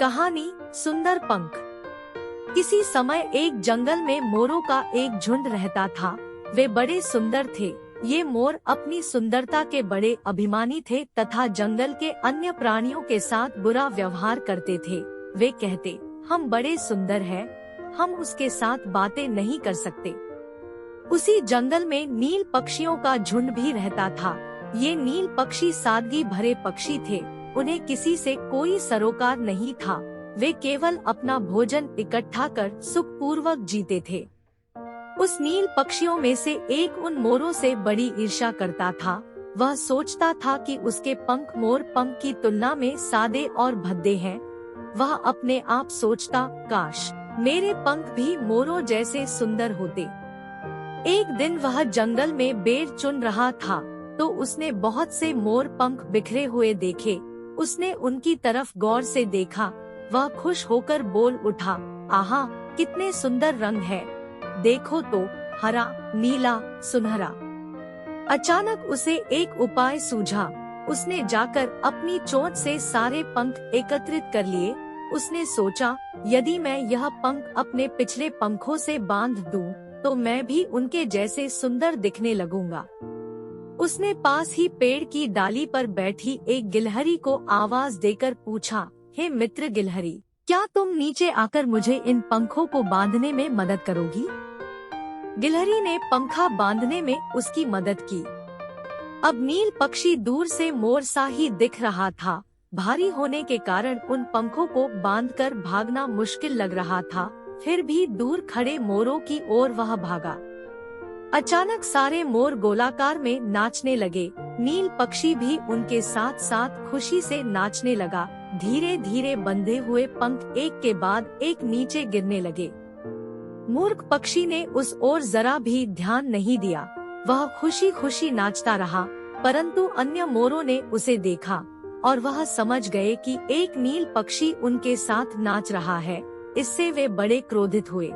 कहानी सुंदर पंख। किसी समय एक जंगल में मोरों का एक झुंड रहता था। वे बड़े सुंदर थे। ये मोर अपनी सुंदरता के बड़े अभिमानी थे तथा जंगल के अन्य प्राणियों के साथ बुरा व्यवहार करते थे। वे कहते, हम बड़े सुंदर हैं, हम उसके साथ बातें नहीं कर सकते। उसी जंगल में नील पक्षियों का झुंड भी रहता था। ये नील पक्षी सादगी भरे पक्षी थे। उन्हें किसी से कोई सरोकार नहीं था। वे केवल अपना भोजन इकट्ठा कर सुखपूर्वक जीते थे। उस नील पक्षियों में से एक उन मोरों से बड़ी ईर्ष्या करता था। वह सोचता था कि उसके पंख मोर पंख की तुलना में सादे और भद्दे हैं। वह अपने आप सोचता, काश मेरे पंख भी मोरों जैसे सुंदर होते। एक दिन वह जंगल में बेर चुन रहा था तो उसने बहुत से मोर पंख बिखरे हुए देखे। उसने उनकी तरफ गौर से देखा। वह खुश होकर बोल उठा, आहा, कितने सुंदर रंग है। देखो तो, हरा, नीला, सुनहरा। अचानक उसे एक उपाय सूझा। उसने जाकर अपनी चोंच से सारे पंख एकत्रित कर लिए। उसने सोचा, यदि मैं यह पंख अपने पिछले पंखों से बांध दूं, तो मैं भी उनके जैसे सुंदर दिखने लगूंगा। उसने पास ही पेड़ की डाली पर बैठी एक गिलहरी को आवाज देकर पूछा, हे मित्र गिलहरी, क्या तुम नीचे आकर मुझे इन पंखों को बांधने में मदद करोगी? गिलहरी ने पंखा बांधने में उसकी मदद की। अब नील पक्षी दूर से मोर सा ही दिख रहा था। भारी होने के कारण उन पंखों को बांधकर भागना मुश्किल लग रहा था। फिर भी दूर खड़े मोरों की ओर वह भागा। अचानक सारे मोर गोलाकार में नाचने लगे। नील पक्षी भी उनके साथ साथ खुशी से नाचने लगा। धीरे धीरे बंधे हुए पंख एक के बाद एक नीचे गिरने लगे। मूर्ख पक्षी ने उस ओर जरा भी ध्यान नहीं दिया। वह खुशी खुशी नाचता रहा, परंतु अन्य मोरों ने उसे देखा और वह समझ गए कि एक नील पक्षी उनके साथ नाच रहा है। इससे वे बड़े क्रोधित हुए।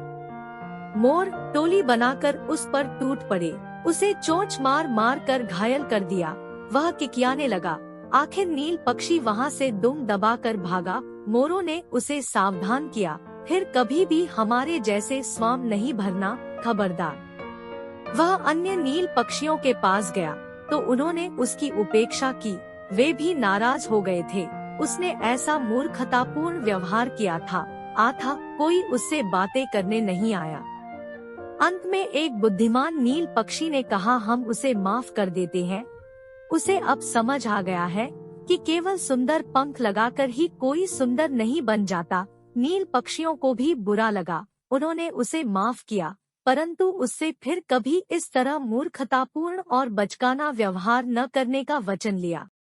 मोर टोली बनाकर उस पर टूट पड़े। उसे चोंच मार मार कर घायल कर दिया। वह किकियाने लगा। आखिर नील पक्षी वहाँ से दुम दबाकर भागा। मोरों ने उसे सावधान किया, फिर कभी भी हमारे जैसे स्वाम नहीं भरना, खबरदार। वह अन्य नील पक्षियों के पास गया तो उन्होंने उसकी उपेक्षा की। वे भी नाराज हो गए थे। उसने ऐसा मूर्खतापूर्ण व्यवहार किया था। कोई उससे बातें करने नहीं आया। अंत में एक बुद्धिमान नील पक्षी ने कहा, हम उसे माफ कर देते हैं। उसे अब समझ आ गया है कि केवल सुंदर पंख लगाकर ही कोई सुंदर नहीं बन जाता। नील पक्षियों को भी बुरा लगा। उन्होंने उसे माफ किया, परंतु उससे फिर कभी इस तरह मूर्खतापूर्ण और बचकाना व्यवहार न करने का वचन लिया।